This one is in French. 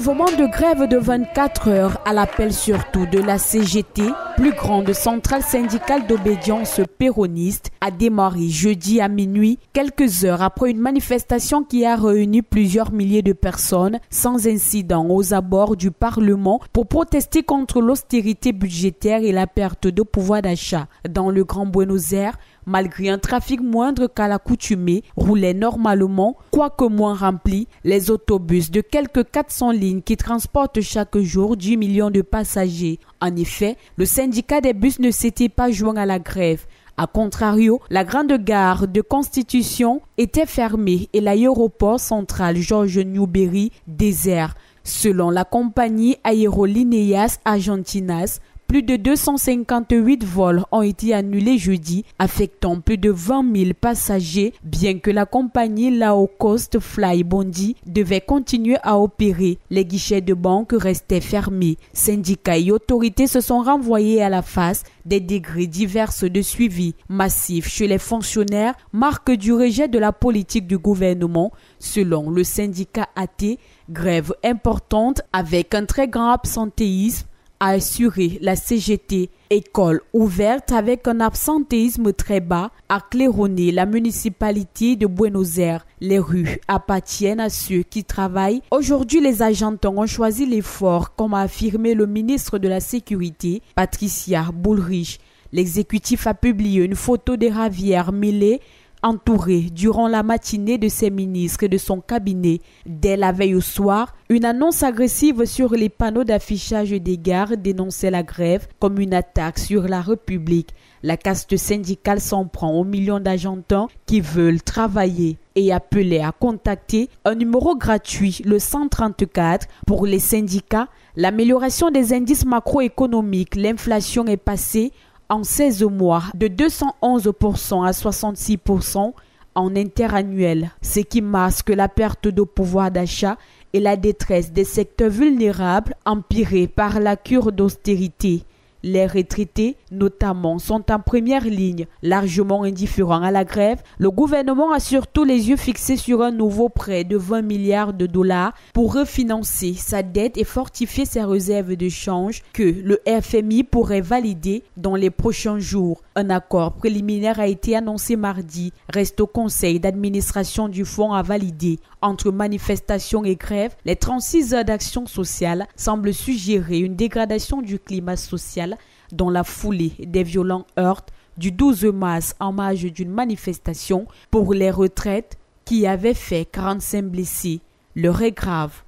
mouvement de grève de 24 heures à l'appel surtout de la CGT, plus grande centrale syndicale d'obédience péroniste, a démarré jeudi à minuit, quelques heures après une manifestation qui a réuni plusieurs milliers de personnes sans incident aux abords du Parlement pour protester contre l'austérité budgétaire et la perte de pouvoir d'achat. Dans le Grand Buenos Aires, malgré un trafic moindre qu'à l'accoutumée, roulaient normalement, quoique moins remplis, les autobus de quelques 400 lignes qui transportent chaque jour 10 millions de passagers. En effet, le syndicat des bus ne s'était pas joint à la grève. A contrario, la grande gare de Constitution était fermée et l'aéroport central Jorge Newbery désert. Selon la compagnie Aerolíneas Argentinas, plus de 258 vols ont été annulés jeudi, affectant plus de 20 000 passagers, bien que la compagnie Low Cost Fly Bondi devait continuer à opérer. Les guichets de banque restaient fermés. Syndicats et autorités se sont renvoyés à la face des degrés divers de suivi massif chez les fonctionnaires, marque du rejet de la politique du gouvernement, selon le syndicat AT. Grève importante avec un très grand absentéisme, a assuré la CGT. École ouverte avec un absentéisme très bas, a claironné la municipalité de Buenos Aires. Les rues appartiennent à ceux qui travaillent. Aujourd'hui, les Argentins ont choisi l'effort, comme a affirmé le ministre de la Sécurité, Patricia Bullrich. L'exécutif a publié une photo de Javier Milei, entouré durant la matinée de ses ministres et de son cabinet. Dès la veille au soir, une annonce agressive sur les panneaux d'affichage des gares dénonçait la grève comme une attaque sur la République. La caste syndicale s'en prend aux millions d'Argentins qui veulent travailler et appelait à contacter un numéro gratuit, le 134, pour les syndicats. L'amélioration des indices macroéconomiques, l'inflation est passée en 16 mois de 211% à 66% en interannuel, ce qui masque la perte de pouvoir d'achat et la détresse des secteurs vulnérables empirée par la cure d'austérité. Les retraités, notamment, sont en première ligne. Largement indifférents à la grève, le gouvernement a surtout les yeux fixés sur un nouveau prêt de 20 milliards de dollars pour refinancer sa dette et fortifier ses réserves de change que le FMI pourrait valider dans les prochains jours. Un accord préliminaire a été annoncé mardi. Reste au conseil d'administration du fonds à valider. Entre manifestations et grèves, les 36 heures d'action sociale semblent suggérer une dégradation du climat social dans la foulée des violents heurts du 12 mars en marge d'une manifestation pour les retraites qui avait fait 45 blessés. L'heure est grave.